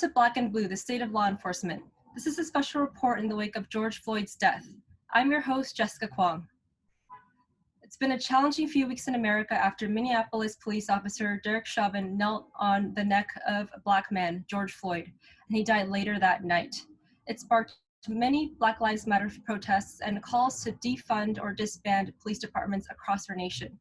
to Black and Blue, the State of Law Enforcement. This is a special report in the wake of George Floyd's death. I'm your host, Jessica Kwong. It's been a challenging few weeks in America after Minneapolis police officer Derek Chauvin knelt on the neck of a Black man, George Floyd, and he died later that night. It sparked many Black Lives Matter protests and calls to defund or disband police departments across our nation.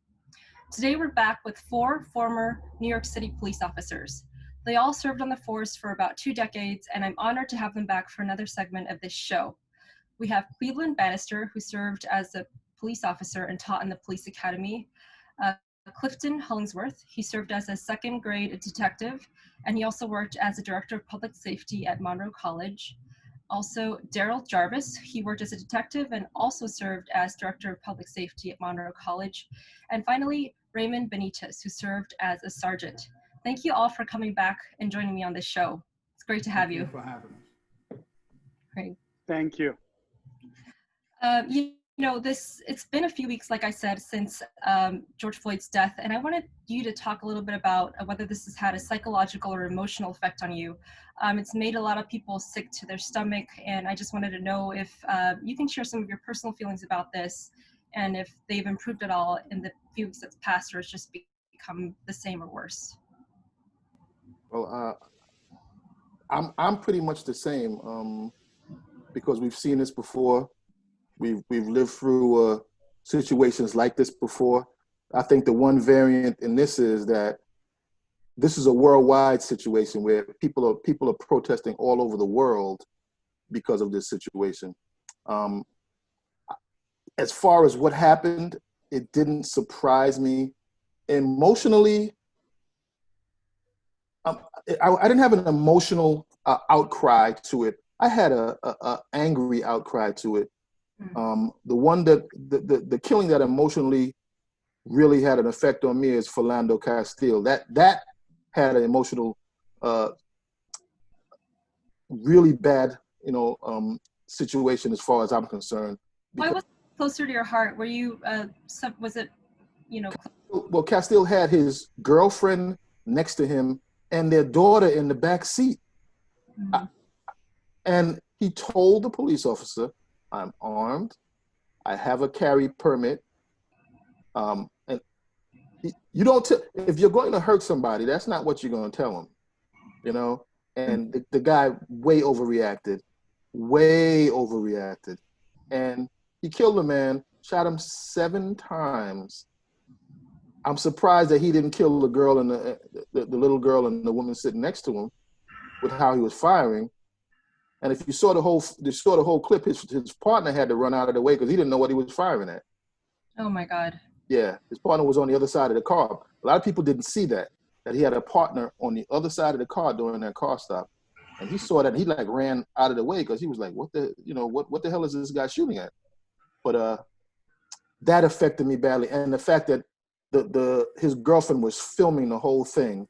Today we're back with 4 former New York City police officers. They all served on the force for about 2 decades, and I'm honored to have them back for another segment of this show. We have Cleveland Bannister, who served as a police officer and taught in the police academy. Clifton Hollingsworth, he served as a 2nd grade detective, and he also worked as a director of public safety at Monroe College. Also, Jarvis, he worked as a detective and also served as director of public safety at Monroe College. And finally, Raymond Benitez, who served as a sergeant. Thank you all for coming back and joining me on this show. It's great to have you. Thank you for having us. Great. Thank you. It's been a few weeks, like I said, since George Floyd's death, and I wanted you to talk a little bit about whether this has had a psychological or emotional effect on you. It's made a lot of people sick to their stomach, and I just wanted to know if you can share some of your personal feelings about this, and if they've improved at all in the few weeks that's passed, or it's just become the same or worse. Well, I'm pretty much the same because we've seen this before. We've lived through situations like this before. I think the one variant in this is that this is a worldwide situation where people are protesting all over the world because of this situation. As far as what happened, it didn't surprise me. Emotionally, I didn't have an emotional outcry to it. I had a angry outcry to it. The killing that emotionally really had an effect on me is Philando Castile. That had an emotional, really bad, situation as far as I'm concerned. Why was it closer to your heart? Were you, was it, Well, Castile had his girlfriend next to him and their daughter in the back seat. Mm-hmm. And he told the police officer, I'm armed, I have a carry permit. And you don't, if you're going to hurt somebody, that's not what you're going to tell them, And the guy way overreacted. And he killed a man, shot him 7 times. I'm surprised that he didn't kill the girl and the little girl and the woman sitting next to him with how he was firing. And if you saw the whole clip, his partner had to run out of the way because he didn't know what he was firing at. Oh my God. Yeah, his partner was on the other side of the car. A lot of people didn't see that he had a partner on the other side of the car during that car stop. And he saw that and he ran out of the way because he was like, what the hell is this guy shooting at? But that affected me badly. And the fact that his girlfriend was filming the whole thing,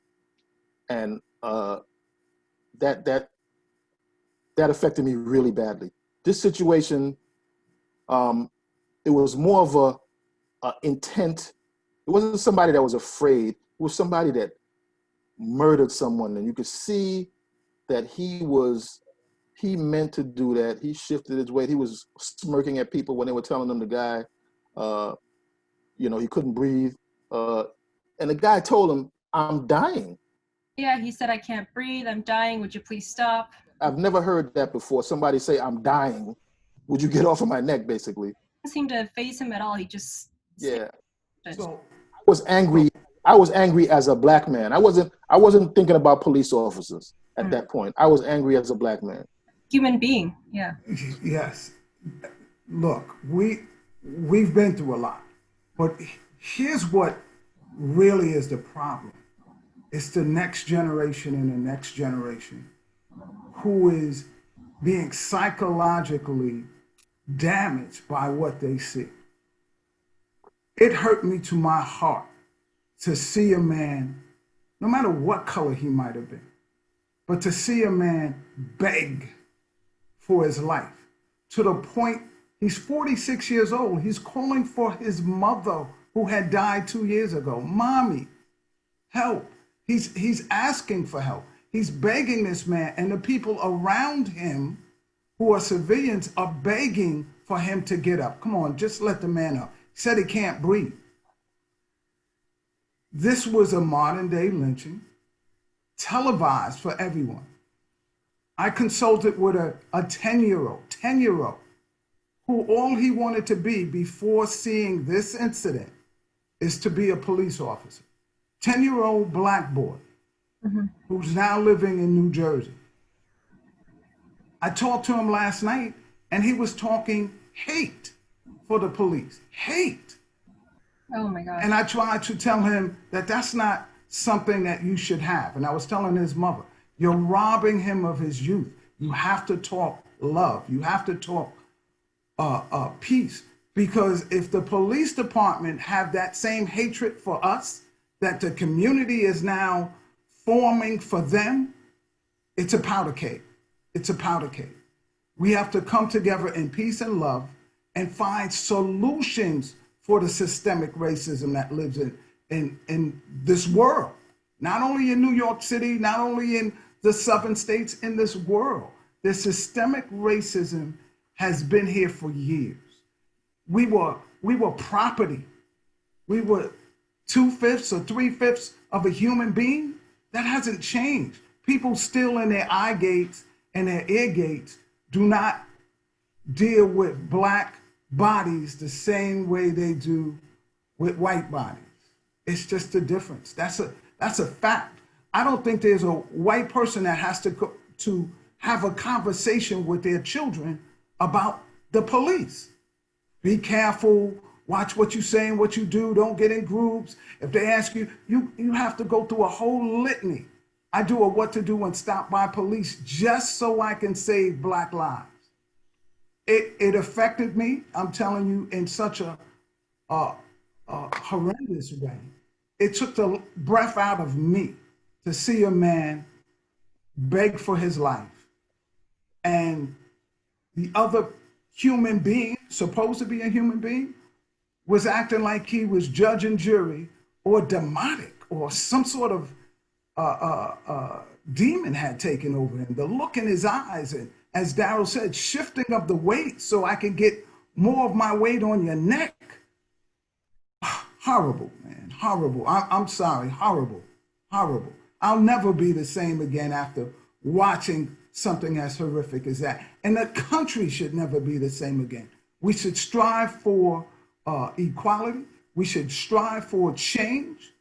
and that affected me really badly. This situation, it was more of a intent. It wasn't somebody that was afraid. It was somebody that murdered someone, and you could see that he meant to do that. He shifted his weight. He was smirking at people when they were telling him the guy, he couldn't breathe. And the guy told him, I'm dying. Yeah, he said, I can't breathe, I'm dying, would you please stop? I've never heard that before. Somebody say, I'm dying. Would you get off of my neck, basically? It didn't seem to faze him at all. He just... Yeah. So I was angry. I was angry as a Black man. I wasn't thinking about police officers at that point. I was angry as a Black man. Human being, yeah. Yes. Look, we've been through a lot. But here's what really is the problem. It's the next generation and the next generation who is being psychologically damaged by what they see. It hurt me to my heart to see a man, no matter what color he might have been, but to see a man beg for his life to the point he's 46 years old. He's calling for his mother who had died 2 years ago. Mommy, help. He's asking for help. He's begging this man, and the people around him who are civilians are begging for him to get up. Come on, just let the man up. He said he can't breathe. This was a modern day lynching, televised for everyone. I consulted with a 10-year-old, who all he wanted to be before seeing this incident is to be a police officer. 10-year-old black boy who's now living in New Jersey. I talked to him last night, and he was talking hate for the police, hate. Oh my God. And I tried to tell him that that's not something that you should have. And I was telling his mother, you're robbing him of his youth. You have to talk love. You have to talk peace. Because if the police department have that same hatred for us, that the community is now forming for them, it's a powder keg. It's a powder keg. We have to come together in peace and love and find solutions for the systemic racism that lives in this world. Not only in New York City, not only in the southern states, in this world. The systemic racism has been here for years. We were property. We were 2/5 or 3/5 of a human being. That hasn't changed. People still in their eye gates and their ear gates do not deal with black bodies the same way they do with white bodies. It's just a difference. That's a fact. I don't think there's a white person that has to have a conversation with their children about the police. Be careful, watch what you say and what you do, don't get in groups. If they ask you, you have to go through a whole litany. I do a what to do when stopped by police just so I can save black lives. It affected me, I'm telling you, in such a horrendous way. It took the breath out of me to see a man beg for his life. And the other human being, supposed to be a human being, was acting like he was judge and jury or demonic or some sort of demon had taken over him. The look in his eyes, and as Darryl said, shifting of the weight so I can get more of my weight on your neck. Horrible, man, horrible. I'm sorry, horrible, horrible. I'll never be the same again after watching something as horrific as that. And the country should never be the same again. We should strive for equality. We should strive for change.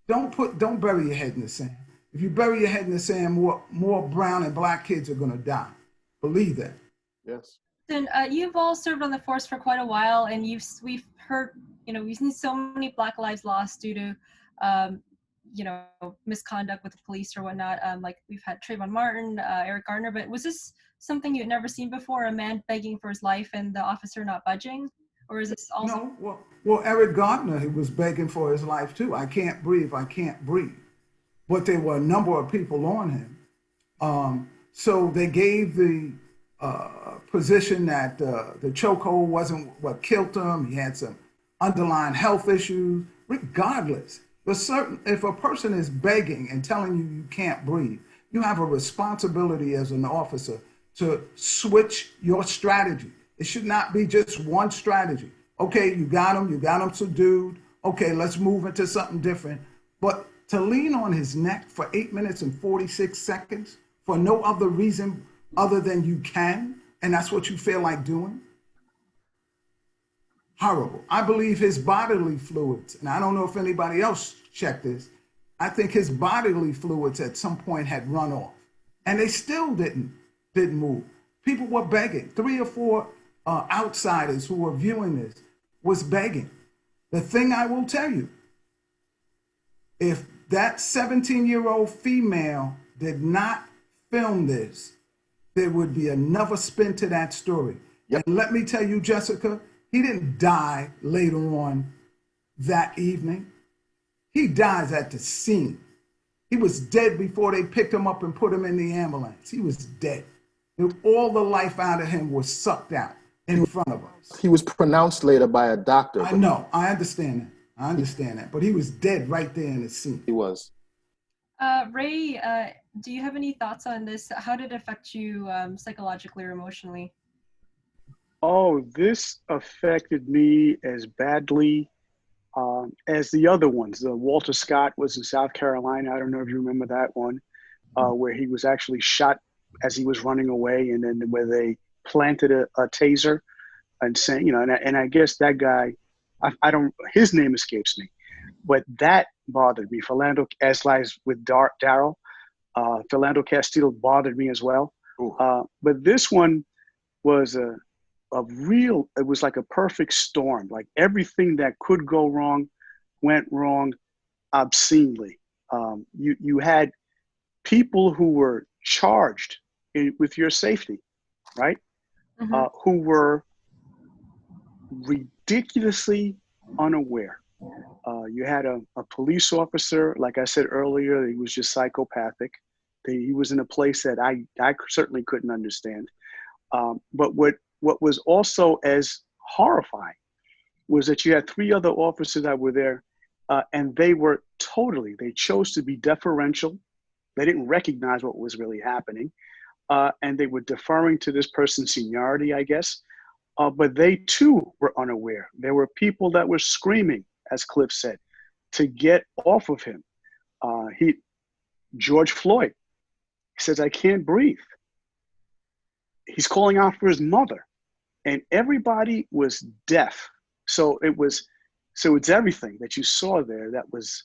Don't bury your head in the sand. If you bury your head in the sand, more brown and black kids are gonna die. Believe that. Yes. And you've all served on the force for quite a while, and we've heard, we've seen so many Black lives lost due to, misconduct with the police or whatnot. Like we've had Trayvon Martin, Eric Garner, but was this something you'd never seen before? A man begging for his life and the officer not budging, or is this also? No. Well, Eric Gardner, he was begging for his life too. I can't breathe. I can't breathe. But there were a number of people on him. So they gave the position that the chokehold wasn't what killed him. He had some underlying health issues. Regardless, if a person is begging and telling you can't breathe, you have a responsibility as an officer to switch your strategy. It should not be just one strategy. Okay, you got him subdued. Okay, let's move into something different. But to lean on his neck for 8 minutes and 46 seconds for no other reason other than you can, and that's what you feel like doing? Horrible. I believe his bodily fluids, and I don't know if anybody else checked this, I think his bodily fluids at some point had run off, and they still didn't move. People were begging. 3 or 4 outsiders who were viewing this was begging. The thing I will tell you, if that 17-year-old female did not film this, there would be another spin to that story. Yep. And let me tell you, Jessica, he didn't die later on that evening. He dies at the scene. He was dead before they picked him up and put him in the ambulance. He was dead. All the life out of him was sucked out in front of us. He was pronounced later by a doctor. I know, I understand that. But he was dead right there in the scene. He was. Ray, do you have any thoughts on this? How did it affect you psychologically or emotionally? Oh, this affected me as badly as the other ones. Walter Scott was in South Carolina. I don't know if you remember that one, where he was actually shot as he was running away, and then where they planted a taser and saying, and I guess that guy, I don't, his name escapes me, but that bothered me. Philando, as lies with Darryl, Philando Castile bothered me as well. But this one was a real, it was like a perfect storm. Like everything that could go wrong went wrong obscenely. You had people who were charged with your safety, right? Mm-hmm. Who were ridiculously unaware. You had a police officer, like I said earlier, he was just psychopathic. He was in a place that I certainly couldn't understand. But what was also as horrifying was that you had 3 other officers that were there, and they chose to be deferential. They didn't recognize what was really happening. And they were deferring to this person's seniority, I guess. But they too were unaware. There were people that were screaming, as Cliff said, to get off of him. George Floyd, he says, "I can't breathe." He's calling out for his mother, and everybody was deaf. So it's everything that you saw there that was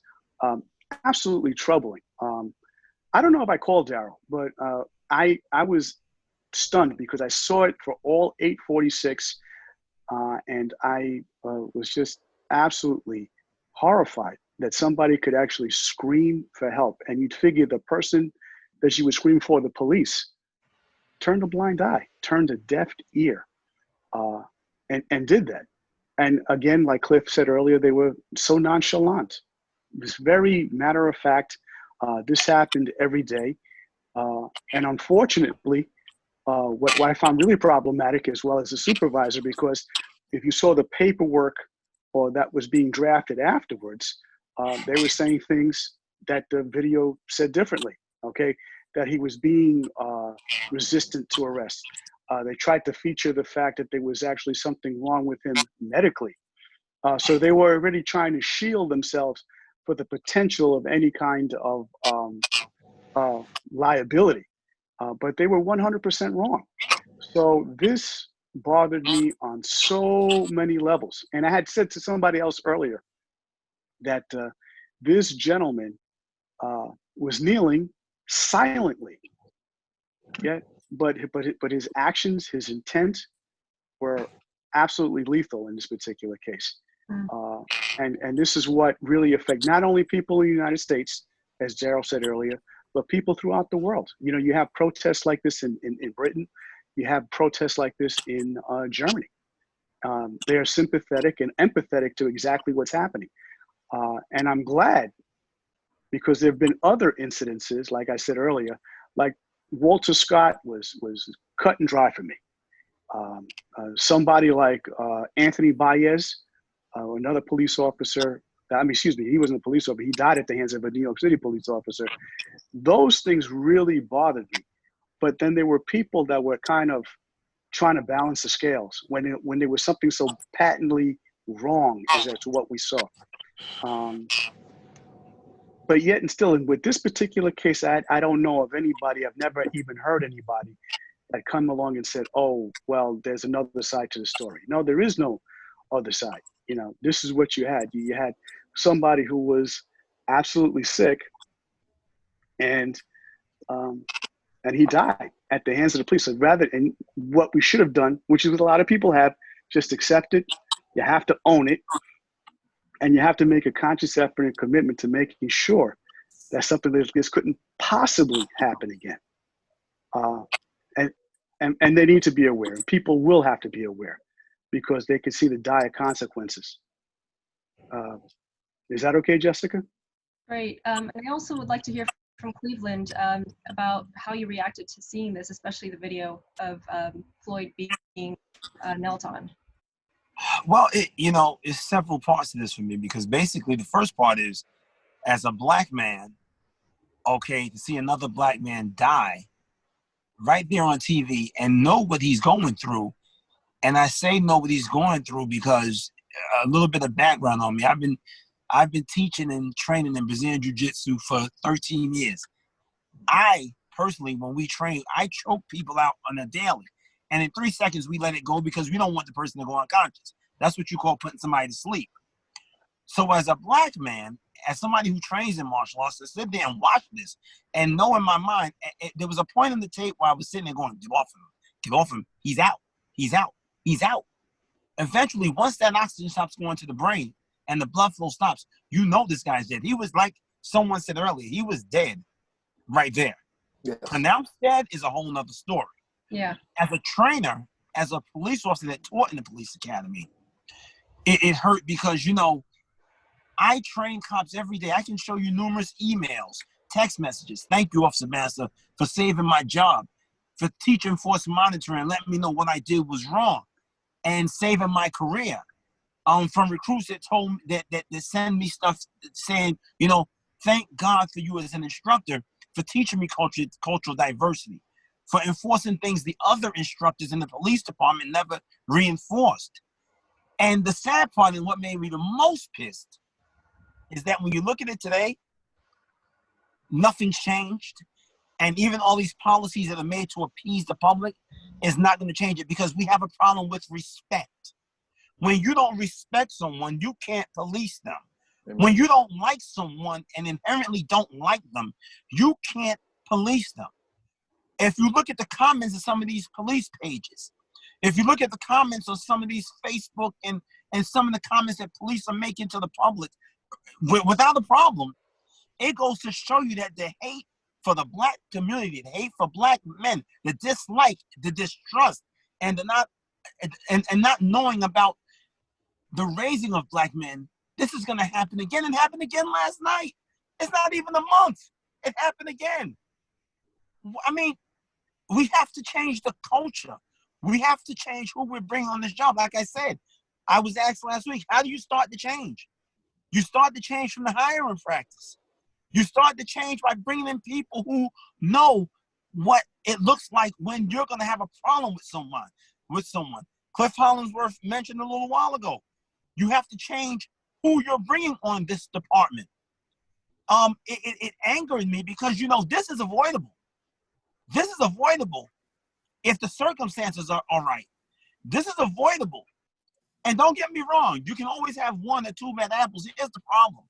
absolutely troubling. I don't know if I called Darryl, but I was stunned because I saw it for all 846, and I was just absolutely horrified that somebody could actually scream for help. And you'd figure the person that you would scream for, the police, turned a blind eye, turned a deaf ear, and did that. And again, like Cliff said earlier, they were so nonchalant. It was very matter of fact. This happened every day. And unfortunately, what I found really problematic as well as a supervisor, because if you saw the paperwork or that was being drafted afterwards, they were saying things that the video said differently, okay? That he was being resistant to arrest. They tried to feature the fact that there was actually something wrong with him medically. So they were already trying to shield themselves for the potential of any kind of liability. But they were 100% wrong. So this bothered me on so many levels. And I had said to somebody else earlier that this gentleman was kneeling silently. Yeah, but his actions, his intent were absolutely lethal in this particular case. And this is what really affects not only people in the United States, as Darryl said earlier, but people throughout the world. You have protests like this in Britain. You have protests like this in Germany. They are sympathetic and empathetic to exactly what's happening. And I'm glad, because there have been other incidences, like I said earlier, like Walter Scott was cut and dry for me. Somebody like Anthony Baez, another police officer, he wasn't a police officer, he died at the hands of a New York City police officer. Those things really bothered me. But then there were people that were kind of trying to balance the scales when there was something so patently wrong as to what we saw. But yet and still, with this particular case, I don't know of anybody, I've never even heard anybody that come along and said, oh, well, there's another side to the story. No, there is no other side. This is what you had. You had somebody who was absolutely sick, and he died at the hands of the police. So and what we should have done, which is what a lot of people have, just accept it. You have to own it. And you have to make a conscious effort and commitment to making sure that something like this couldn't possibly happen again. And they need to be aware. And people will have to be aware because they can see the dire consequences. Is that okay, Jessica? Right. And I also would like to hear from Cleveland about how you reacted to seeing this, especially the video of Floyd being knelt on. Well, it's several parts to this for me, because basically the first part is, as a black man, okay, to see another black man die right there on TV and know what he's going through. And I say know what he's going through because a little bit of background on me. I've been teaching and training in Brazilian Jiu-Jitsu for 13 years. I personally, when we train, I choke people out on a daily. And in 3 seconds, we let it go because we don't want the person to go unconscious. That's what you call putting somebody to sleep. So as a black man, as somebody who trains in martial arts, to sit there and watch this and know in my mind, there was a point in the tape where I was sitting there going, get off him, get off him. He's out, he's out, he's out. Eventually, once that oxygen stops going to the brain and the blood flow stops, you know this guy's dead. He was like someone said earlier, he was dead right there. Yes. Pronounced dead is a whole nother story. Yeah. As a trainer, as a police officer that taught in the police academy, it hurt because, you know, I train cops every day. I can show you numerous emails, text messages. Thank you, Officer Master, for saving my job, for teaching force monitoring, letting me know what I did was wrong, and saving my career. From recruits that told me that send me stuff saying, you know, thank God for you as an instructor for teaching me cultural diversity, for enforcing things the other instructors in the police department never reinforced. And the sad part and what made me the most pissed is that when you look at it today, nothing's changed. And even all these policies that are made to appease the public is not going to change it because we have a problem with respect. When you don't respect someone, you can't police them. When you don't like someone and inherently don't like them, you can't police them. If you look at the comments of some of these police pages, if you look at the comments on some of these Facebook and some of the comments that police are making to the public, without a problem, it goes to show you that the hate for the black community, the hate for black men, the dislike, the distrust, and the not knowing about the raising of black men, this is going to happen again. It happened again last night. It's not even a month. It happened again. I mean, we have to change the culture. We have to change who we bring on this job. Like I said, I was asked last week, how do you start the change? You start the change from the hiring practice. You start the change by bringing in people who know what it looks like when you're going to have a problem with someone. Cliff Hollingsworth mentioned a little while ago. You have to change who you're bringing on this department. It angered me because, you know, this is avoidable. This is avoidable if the circumstances are all right. This is avoidable. And don't get me wrong, you can always have one or two bad apples. Here's the problem.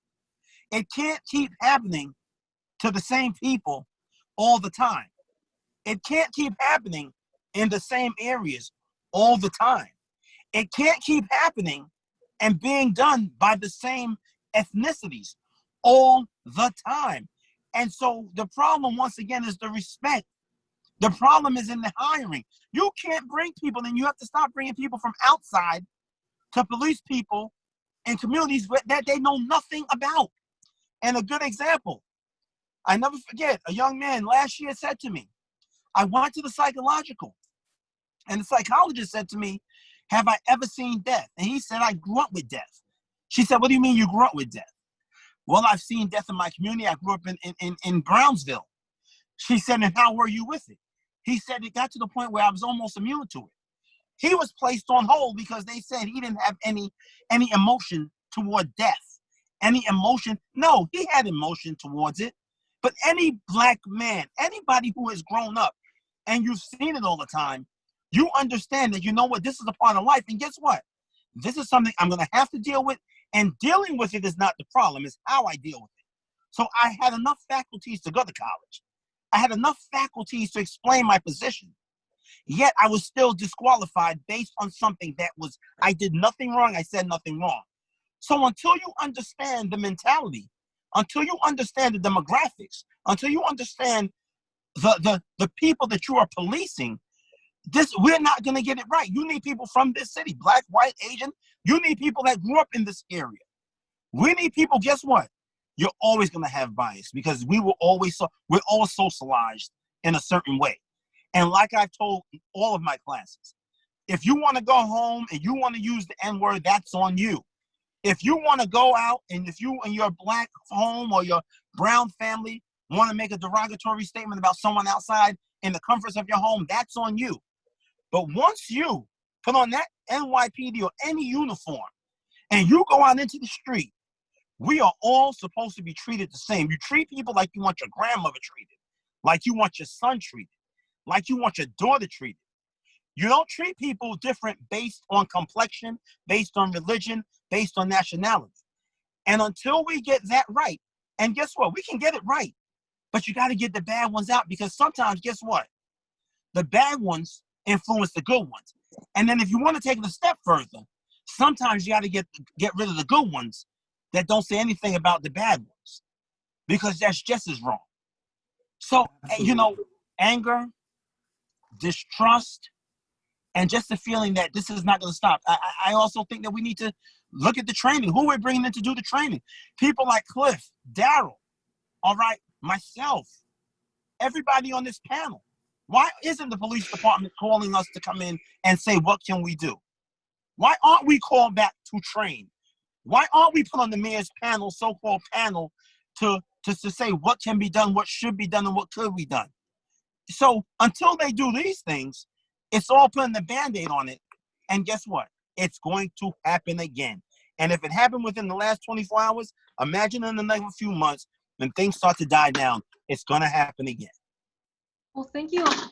It can't keep happening to the same people all the time. It can't keep happening in the same areas all the time. It can't keep happening and being done by the same ethnicities all the time. And so the problem, once again, is the respect. The problem is in the hiring. You can't bring people, and you have to stop bringing people from outside to police people in communities that they know nothing about. And a good example, I never forget, a young man last year said to me, I went to the psychological, and the psychologist said to me, have I ever seen death? And he said, I grew up with death. She said, what do you mean you grew up with death? Well, I've seen death in my community. I grew up in Brownsville. She said, and how were you with it? He said, it got to the point where I was almost immune to it. He was placed on hold because they said he didn't have any emotion toward death. Any emotion? No, he had emotion towards it. But any black man, anybody who has grown up, and you've seen it all the time, you understand that, you know what, this is a part of life. And guess what? This is something I'm going to have to deal with. And dealing with it is not the problem. It's how I deal with it. So I had enough faculties to go to college. I had enough faculties to explain my position. Yet I was still disqualified based on something that was, I did nothing wrong. I said nothing wrong. So until you understand the mentality, until you understand the demographics, until you understand the people that you are policing, we're not going to get it right. You need people from this city, black, white, Asian. You need people that grew up in this area. We need people, guess what? You're always going to have bias because we're all socialized in a certain way. And like I've told all of my classes, if you want to go home and you want to use the N-word, that's on you. If you want to go out and if you and your black home or your brown family want to make a derogatory statement about someone outside in the comforts of your home, that's on you. But once you put on that NYPD or any uniform and you go out into the street, we are all supposed to be treated the same. You treat people like you want your grandmother treated, like you want your son treated, like you want your daughter treated. You don't treat people different based on complexion, based on religion, based on nationality. And until we get that right, and guess what? We can get it right, but you got to get the bad ones out, because sometimes, guess what? The bad ones influence the good ones. And then if you want to take it a step further, sometimes you got to get rid of the good ones that don't say anything about the bad ones, because that's just as wrong. So, you know, anger, distrust, and just the feeling that this is not going to stop. I also think that we need to look at the training. Who we're bringing in to do the training? People like Cliff, Darryl, all right, myself, everybody on this panel. Why isn't the police department calling us to come in and say, what can we do? Why aren't we called back to train? Why aren't we put on the mayor's panel, so-called panel, to say what can be done, what should be done, and what could be done? So until they do these things, it's all putting the Band-Aid on it. And guess what? It's going to happen again. And if it happened within the last 24 hours, imagine in the next few months, when things start to die down, it's going to happen again. Well, thank you for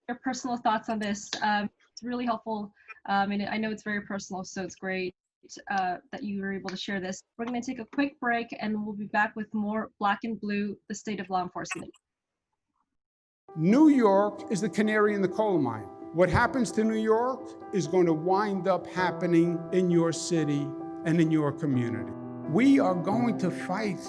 your personal thoughts on this. It's really helpful. And I know it's very personal, so it's great that you were able to share this. We're going to take a quick break, and we'll be back with more Black and Blue, the state of law enforcement. New York is the canary in the coal mine. What happens to New York is going to wind up happening in your city and in your community. We are going to fight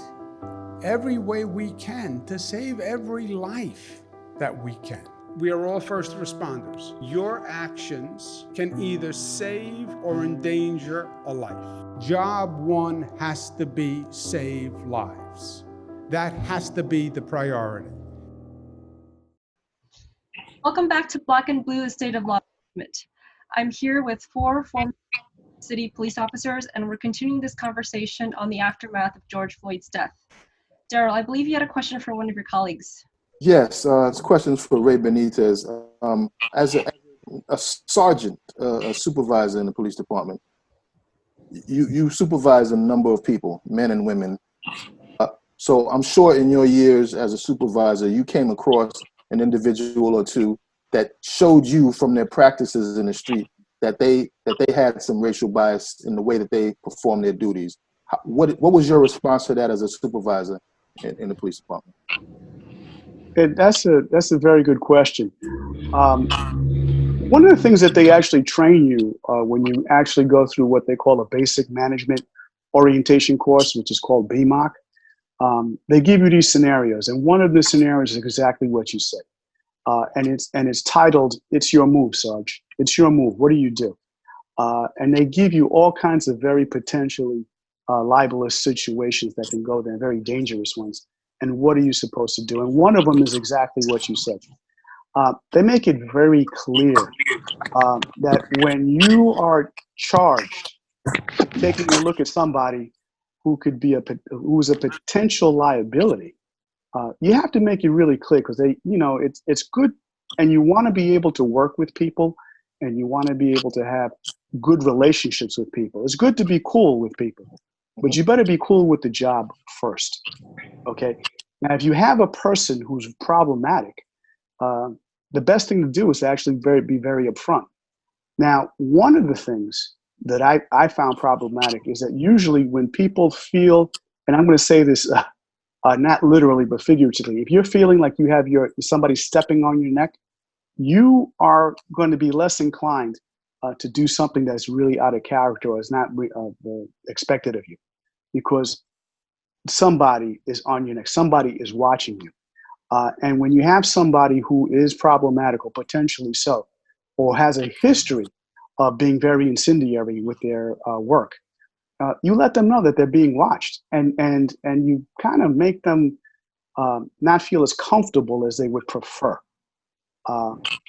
every way we can to save every life that we can. We are all first responders. Your actions can either save or endanger a life. Job one has to be save lives. That has to be the priority. Welcome back to Black and Blue, the state of law enforcement. I'm here with 4 former city police officers, and we're continuing this conversation on the aftermath of George Floyd's death. Darryl, I believe you had a question for one of your colleagues. Yes, it's questions for Ray Benitez. As a sergeant, a supervisor in the police department, you supervise a number of people, men and women. So I'm sure in your years as a supervisor, you came across an individual or two that showed you from their practices in the street that they had some racial bias in the way that they perform their duties. What was your response to that as a supervisor in the police department? That's a very good question. One of the things that they actually train you when you actually go through what they call a basic management orientation course, which is called BMOC, they give you these scenarios, and one of the scenarios is exactly what you said, and it's titled "It's Your Move, Sarge. It's your move. What do you do?" And they give you all kinds of very potentially libelous situations that can go there, very dangerous ones. And what are you supposed to do? And one of them is exactly what you said. They make it very clear that when you are charged taking a look at somebody who could be who's a potential liability, you have to make it really clear, because it's good, and you want to be able to work with people, and you want to be able to have good relationships with people. It's good to be cool with people, but you better be cool with the job first. Okay. Now, if you have a person who's problematic, the best thing to do is to actually be very upfront. Now, one of the things that I found problematic is that usually when people feel, and I'm going to say this not literally but figuratively, if you're feeling like you have somebody stepping on your neck, you are going to be less inclined to do something that's really out of character or is not expected of you, because somebody is on your neck, somebody is watching you. And when you have somebody who is problematic, or potentially so, or has a history of being very incendiary with their work, you let them know that they're being watched, and you kind of make them not feel as comfortable as they would prefer.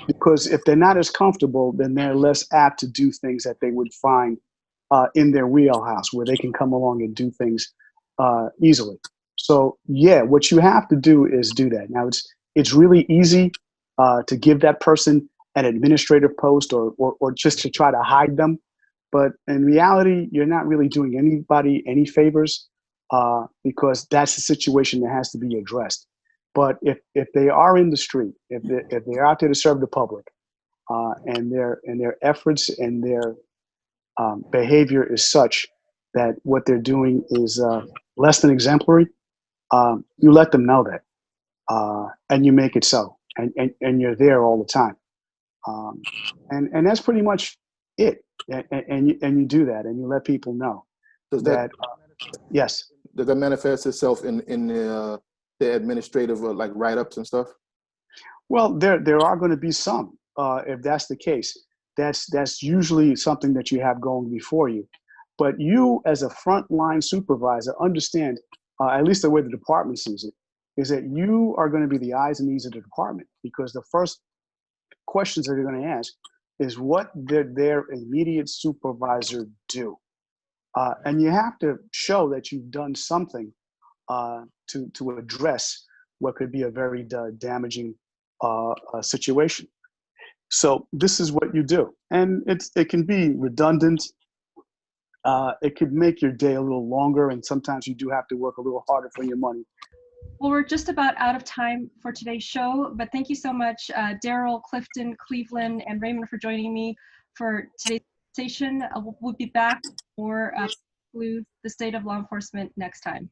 Because if they're not as comfortable, then they're less apt to do things that they would find in their wheelhouse, where they can come along and do things easily. So yeah, what you have to do is do that. Now it's really easy to give that person an administrative post or just to try to hide them. But in reality, you're not really doing anybody any favors because that's the situation that has to be addressed. But if they are in the street, if they're out there to serve the public, and their efforts and their behavior is such that what they're doing is less than exemplary, you let them know that, and you make it so, and you're there all the time, and that's pretty much it. And you do that, and you let people know that yes. Does that manifest itself in the administrative like write-ups and stuff? Well, there are going to be some. If that's the case, that's usually something that you have going before you. But you, as a frontline supervisor, understand, at least the way the department sees it, is that you are going to be the eyes and ears of the department, because the first questions that they're going to ask is what did their immediate supervisor do? And you have to show that you've done something to address what could be a very damaging situation. So this is what you do, and it can be redundant. It could make your day a little longer, and sometimes you do have to work a little harder for your money. Well, we're just about out of time for today's show, but thank you so much, Darryl, Clifton, Cleveland, and Raymond for joining me for today's station. We'll be back for the state of law enforcement next time.